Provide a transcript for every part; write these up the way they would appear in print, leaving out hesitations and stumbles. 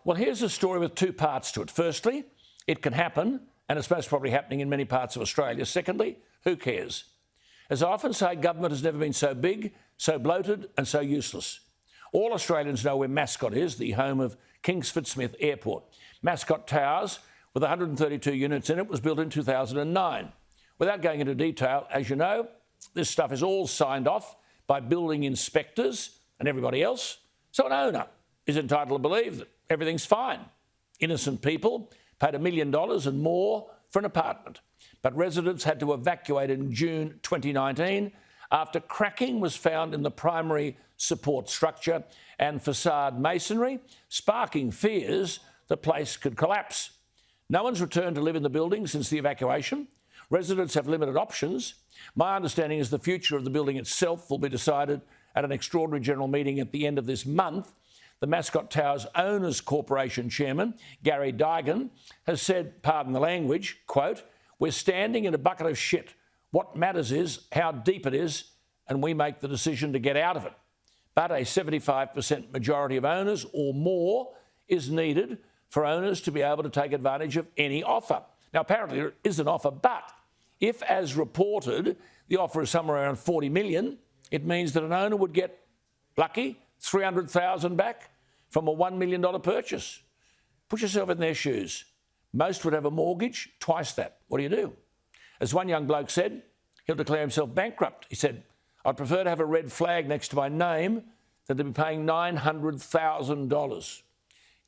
Well, here's a story with two parts to it. Firstly, it can happen, and it's most probably happening in many parts of Australia. Secondly, who cares? As I often say, government has never been so big, so bloated and so useless. All Australians know where Mascot is, the home of Kingsford Smith Airport. Mascot Towers, with 132 units in it, was built in 2009. Without going into detail, as you know, this stuff is all signed off by building inspectors and everybody else. So an owner is entitled to believe that everything's fine. Innocent people paid $1 million and more for an apartment. But residents had to evacuate in June 2019 after cracking was found in the primary support structure and façade masonry, sparking fears the place could collapse. No one's returned to live in the building since the evacuation. Residents have limited options. My understanding is the future of the building itself will be decided at an extraordinary general meeting at the end of this month. The Mascot Towers Owners Corporation chairman, Gary Digan, has said, pardon the language, quote, "We're standing in a bucket of shit. What matters is how deep it is, and we make the decision to get out of it. But a 75% majority of owners or more is needed for owners to be able to take advantage of any offer." Now, apparently there is an offer, but if, as reported, the offer is somewhere around 40 million, it means that an owner would get, lucky, 300,000 back from a $1 million purchase. Put yourself in their shoes. Most would have a mortgage, twice that. What do you do? As one young bloke said, he'll declare himself bankrupt. He said, "I'd prefer to have a red flag next to my name than to be paying $900,000.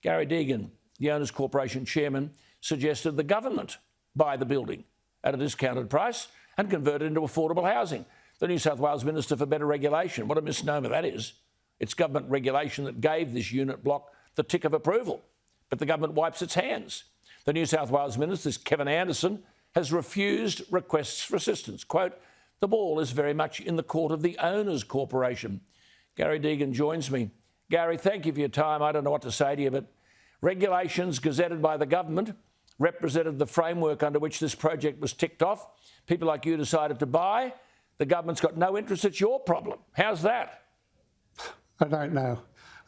Gary Deegan, the Owners Corporation chairman, suggested the government buy the building at a discounted price and convert it into affordable housing. The New South Wales Minister for Better Regulation, what a misnomer that is. It's government regulation that gave this unit block the tick of approval. But the government wipes its hands. The New South Wales Minister, Kevin Anderson, has refused requests for assistance. Quote, "The ball is very much in the court of the Owners Corporation." Gary Deegan joins me. Gary, thank you for your time. I don't know what to say to you, but regulations gazetted by the government represented the framework under which this project was ticked off. People like you decided to buy. The government's got no interest. It's your problem. How's that? I don't know.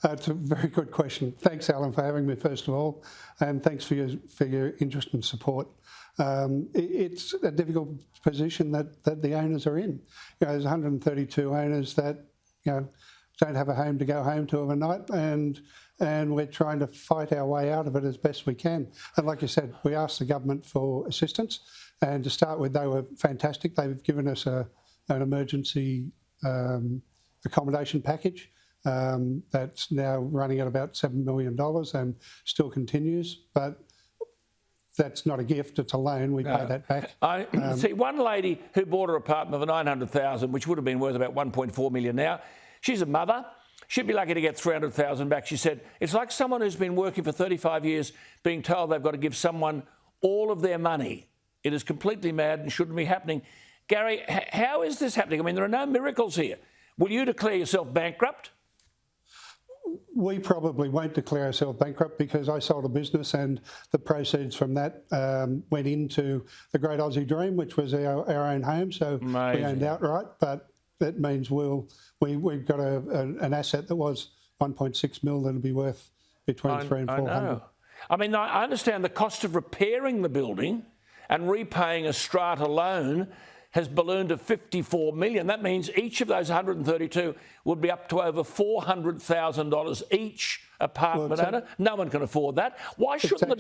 It's a very good question. Thanks, Alan, for having me, first of all, and thanks for your interest and support. It's a difficult position that the owners are in. There's 132 owners that don't have a home to go home to overnight, and we're trying to fight our way out of it as best we can. And like you said, we asked the government for assistance, and to start with, they were fantastic. They've given us an emergency accommodation package. That's now running at about $7 million and still continues, but that's not a gift, it's a loan. We pay that back. I see one lady who bought her apartment for $900,000, which would have been worth about $1.4 million now. She's a mother. She'd be lucky to get $300,000 back. She said, it's like someone who's been working for 35 years being told they've got to give someone all of their money. It is completely mad and shouldn't be happening. Gary, how is this happening? I mean, there are no miracles here. Will you declare yourself bankrupt? We probably won't declare ourselves bankrupt because I sold a business and the proceeds from that went into the Great Aussie Dream, which was our own home. So we owned outright, but that means we've got an asset that was 1.6 mil that'll be worth between 300 and 400. I mean, I understand the cost of repairing the building and repaying a strata loan has ballooned to $54 million. That means each of those 132 would be up to over $400,000 each apartment owner. No one can afford that. Why shouldn't the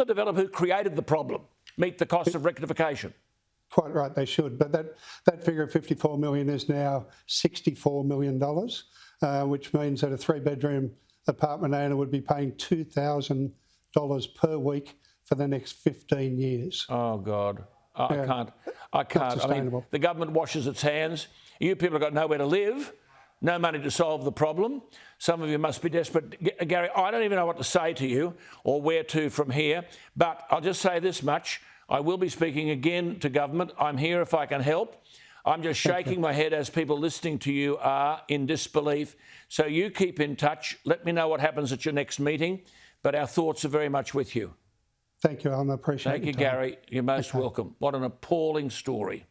developer who created the problem meet the cost of rectification? Quite right, they should. But that figure of $54 million is now $64 million, which means that a three-bedroom apartment owner would be paying $2,000 per week for the next 15 years. Oh, God. I can't. I mean, the government washes its hands. You people have got nowhere to live, no money to solve the problem. Some of you must be desperate. Gary, I don't even know what to say to you or where to from here, but I'll just say this much. I will be speaking again to government. I'm here if I can help. I'm just shaking my head as people listening to you are in disbelief. So you keep in touch. Let me know what happens at your next meeting, but our thoughts are very much with you. Thank you, Alan. I appreciate it. Thank you, Gary. You're most welcome. What an appalling story.